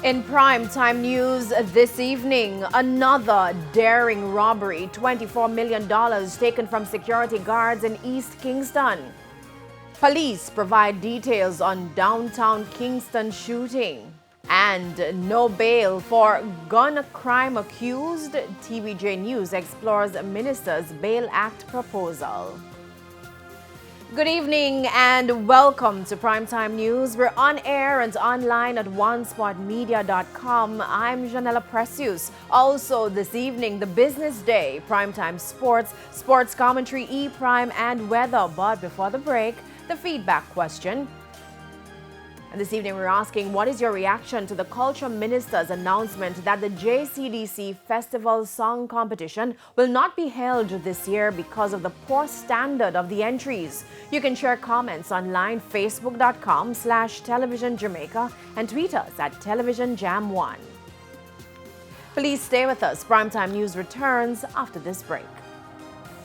In primetime news this evening, another daring robbery, $24 million taken from security guards in East Kingston. Police provide details on downtown Kingston shooting. And no bail for gun crime accused. TVJNews explores minister's Bail Act proposal. Good evening and welcome to Primetime News. We're on air and online at onespotmedia.com. I'm Janella Precious. Also this evening, the business day, Primetime Sports, sports commentary, E-Prime and weather. But before the break, the feedback question. And this evening, we're asking, what is your reaction to the Culture Minister's announcement that the JCDC Festival Song Competition will not be held this year because of the poor standard of the entries? You can share comments online, facebook.com/Television Jamaica and tweet us at TelevisionJam1. Please stay with us. Primetime News returns after this break.